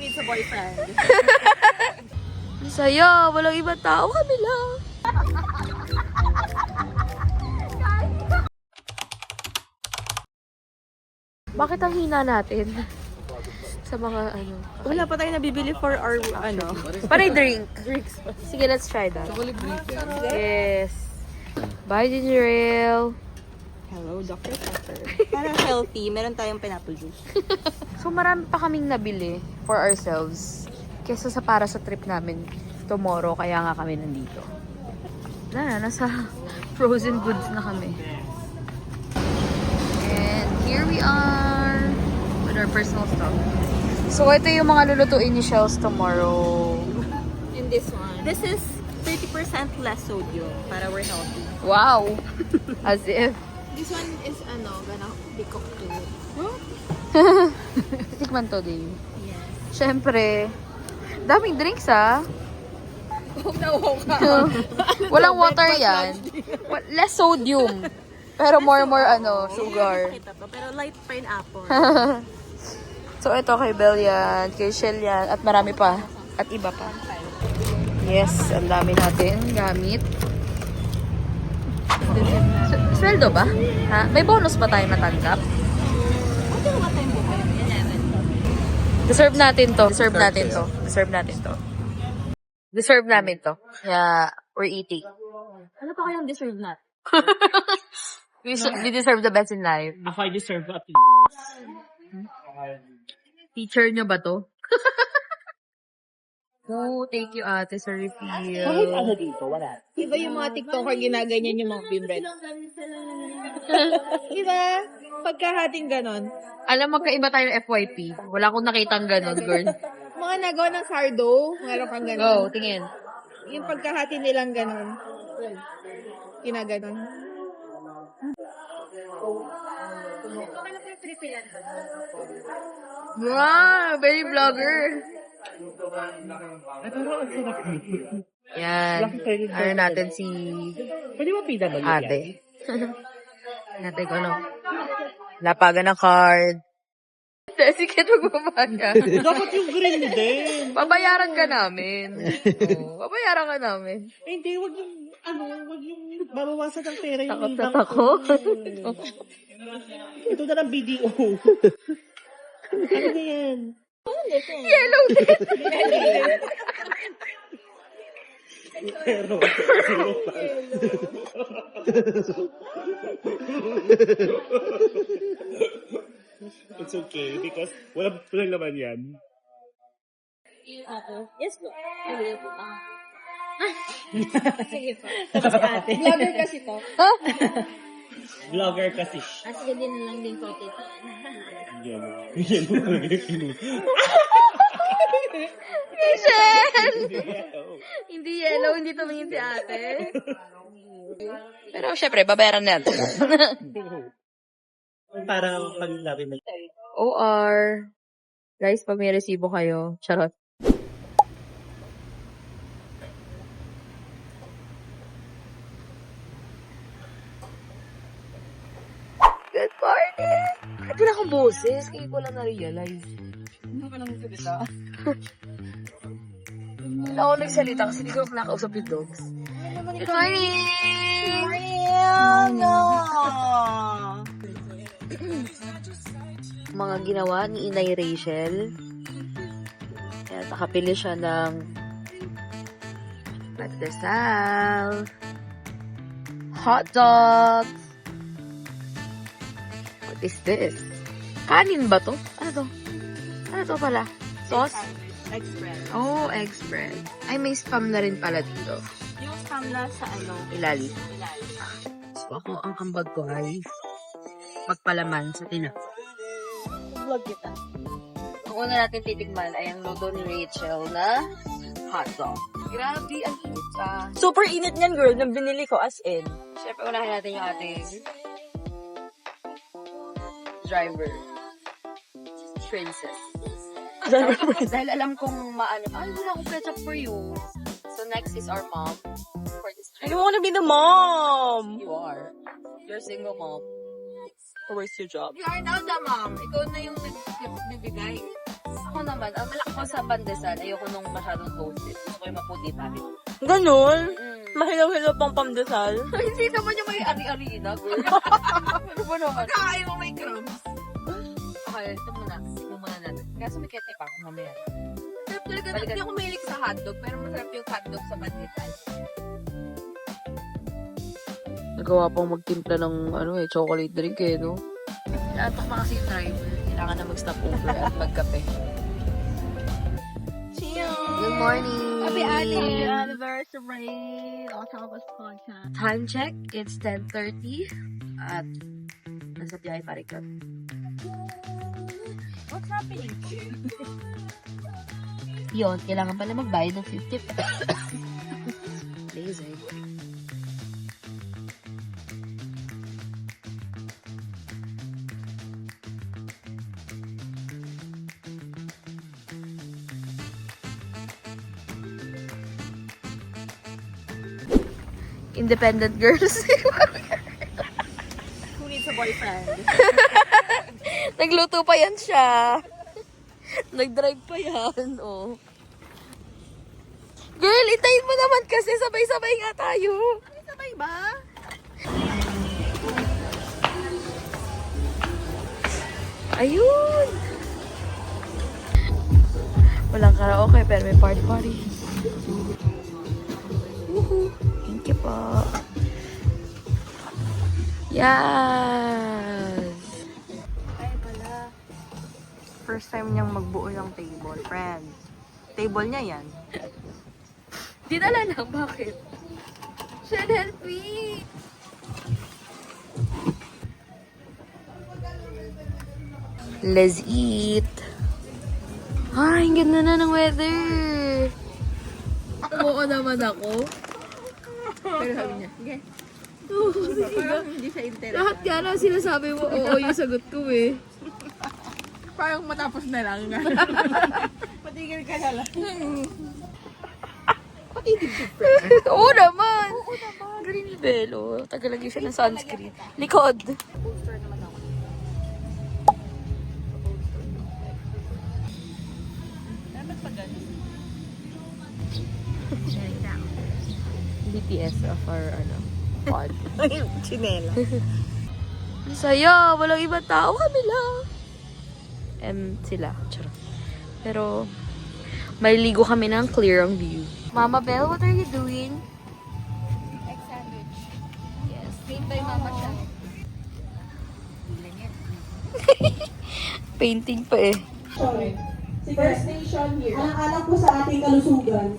needs a boyfriend. Saya, walang ibang tao, kami lang. Bakit ang hina natin? Sa mga ano. Wala pa tayo nabibili for our, Panay drink. Sige, let's try that. Yes. Bye, Ginger Ale. Hello, Dr. Pepper. Para healthy, meron tayong pineapple juice. So, marami pa kaming nabili for ourselves. Kesa sa para sa trip namin tomorrow, kaya nga kami nandito. Nasa frozen goods na kami. And here we are with our personal stuff. So, ito yung mga lulutuin ni Shells tomorrow. And this one. This is 30% less sodium para we're healthy. Wow! As if. This one is gonna be cooked too. Tikman to din. Yes. Siyempre, daming drinks Huwag na huwag ka. Walang water yan. Less sodium. Pero more sugar. Kita to, pero light pineapple. So, ito kay Belle yan, kay Shell yan, at marami pa. At iba pa. Yes, ang dami natin gamit. Sweldo ba? Ha? May bonus ba tayo natanggap? Deserve natin to. Deserve natin to. Deserve natin to. Deserve namin to. Kaya, we're eating. Ano pa kayang deserve natin? We deserve the best in life. Ako, I deserve a Teacher nyo ba to? No, thank you ate sa refill. Kahit ano dito, wala. Iba yung mga TikToker ginaganyan yung mga bean bread. Diba? Pagkahating ganon. Alam, magkaiba tayo ng FYP. Wala akong nakitang ganon, girl. Mga nagawa ng sardo, meron kang ganon. Go, tingin. Yung pagkahati nilang ganon. Ginaganon. Wow, very vlogger. Yan. Ano natin si Pwede ba PW ate. Natin ko lapagan ng card. Sige, magbabaga. Dapat yung green din. Babayaran ka namin. Babayaran ka namin. Hindi, wag yung, wag yung babawasan ng pera yung Takot na takot. Ito na lang BDO. Ano na yan? Yellow din. Pero, it's okay because walang laman yan. Yes po. Sige po. Tapos ate. Vlogger kasi to. Vlogger kasi. Sige din lang din po tita. Yan. Yan mo talaga yung kinuha. Michelle! Hindi yellow, hindi tumingin si ate. Pero syempre, babayaran natin. Parang pag-labi na. OR. Guys, pag may resibo kayo, charot. Good morning! At wala akong boses, kaya ko lang na-realize. Hindi ko lang nagsalita. Wala ako nagsalita kasi hindi ko nakausap yung dogs. Good morning! Mga ginawa ni Inay Rachel. Kaya nakapili siya ng pandesal, hot dogs. What is this? Kanin ba to? Ano to? Ano to pala? Sauce? Egg spread. Oh, egg spread. Ay, may spam na rin pala dito. Yung spam na sa Ilalim. So, ako, ang ambag ko ay magpalaman sa tinap. vlog kita. Ang una natin titikman ay ang luto ni Rachel na hot dog. Grabe, ang init pa. Super init niyan, girl, nang binili ko as in. Siyempre, unahin natin yung ating driver. Princess. Dahil alam kong maano, ay, wala akong ketchup for you. So, next is our mom for this I trip. don't wanna be the mom. You are. You're single mom. Where's your job? You are now the mom. Ikaw na yung nagbibigay. Ako naman. naman, ang malaki ko sa pandesal, ayoko nung masyadong toasted. Gusto ko yung maputi pa rin. Ganun? Mahilaw-hilaw pang pamdesal. Hindi naman yung may ari-ari na, girl. Ano ba naman? Kakain mo may crumbs. Okay, ito muna. Ito muna natin. Kaso may ketchup ako mamaya. Sarap talaga. Balikan. Hindi ako mahilig sa hotdog, pero masarap yung hotdog sa pandesal. Nagawa pang magtimpla ng chocolate drink no? Natok na kasi yung driver. Kailangan na mag-stop over at magkape. Good morning! Happy Happy anniversary! Octopus Podcast. Time check, it's 10:30 at nasa biyahe pa rin kami. What's happening? Yun, kailangan pala magbayad ng 50 Lazy. Independent girls. Who needs a boyfriend? Nagluto pa yan siya. Nag-drive pa yan, oh. Girl, itayin mo naman kasi sabay-sabay nga tayo. Sabay ba? Ayun! Walang karaoke pero may party-party. Woohoo! Thank you po. Yes! Ay pala. First time niyang magbuo ng table, friend. Table niya yan. Dinala lang, bakit? Should help me! Let's eat! Ay, ang ganda na ng weather! Oo naman ako. Pero sabi niya, okay. Parang hindi siya interest. Lahat nga na sinasabi mo, oo yung sagot ko eh. Parang matapos na lang. Patigil ka na lang. Oo naman! Green Bello. Tagalagay siya ng sunscreen. Likod! BTS of our pod. Chinela. Ang saya! Walang ibang tao kami lang. Sila. Charot. Pero, may ligo kami ng clear ang view. Mama Belle, what are you doing? Egg sandwich. Yes. Made by Mama siya. Painting pa eh. First Nation here. Ang alam ko sa ating kalusugan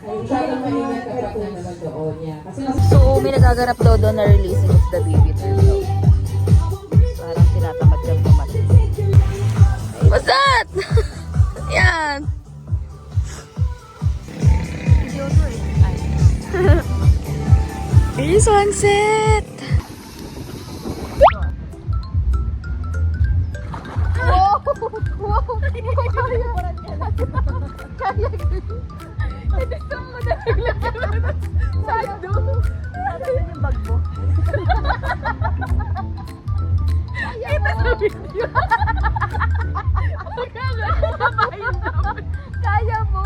ay masyadong maingat kapag naman doon niya. Kasi So, may nagaganap daw doon na releasing of the baby turtle. Parang tinatamad kang pumatid. What's that? Yan! Hey, sunset! Wow! Wow! Kaya hindi ka mo na naglagyan. Sado! Sado yung bag mo. Ito sa video. Kaya mo. Kaya mo.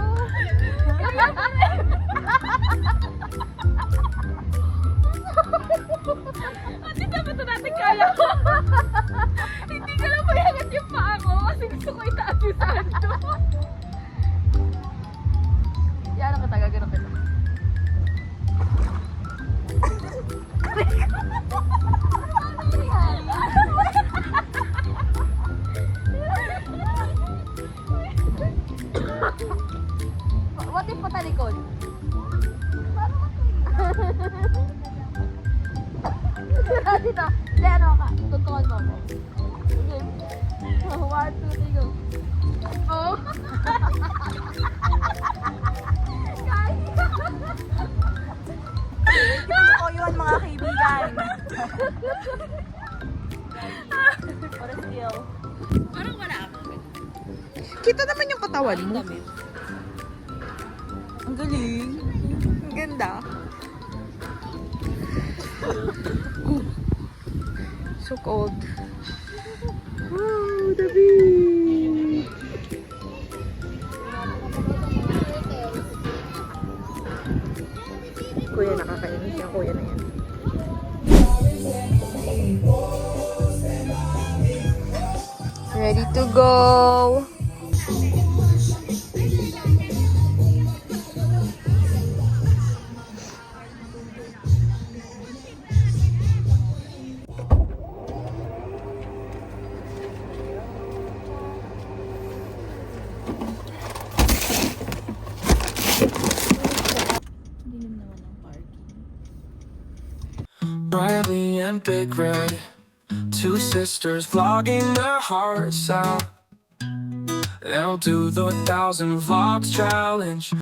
Hindi dapat na natin kaya ko. Hindi ka lang mayangat yung paa ko kasi gusto ko itaas yung sando. Yan ang kataga, ganun kita. What if patalikod? Dito. Hindi, ano ka? Tutukan mo ako. Okay. 1, 2, 3, go. Oh! Ito ko yun, mga kaibigan. What a skill. Parang wala ako. Kita naman yung katawan mo. Ang galing. Ang ganda. So cold. Wow, the beach! Ready to go. Riley and Big Red, two sisters vlogging their hearts out. They'll do the 1,000 vlogs challenge.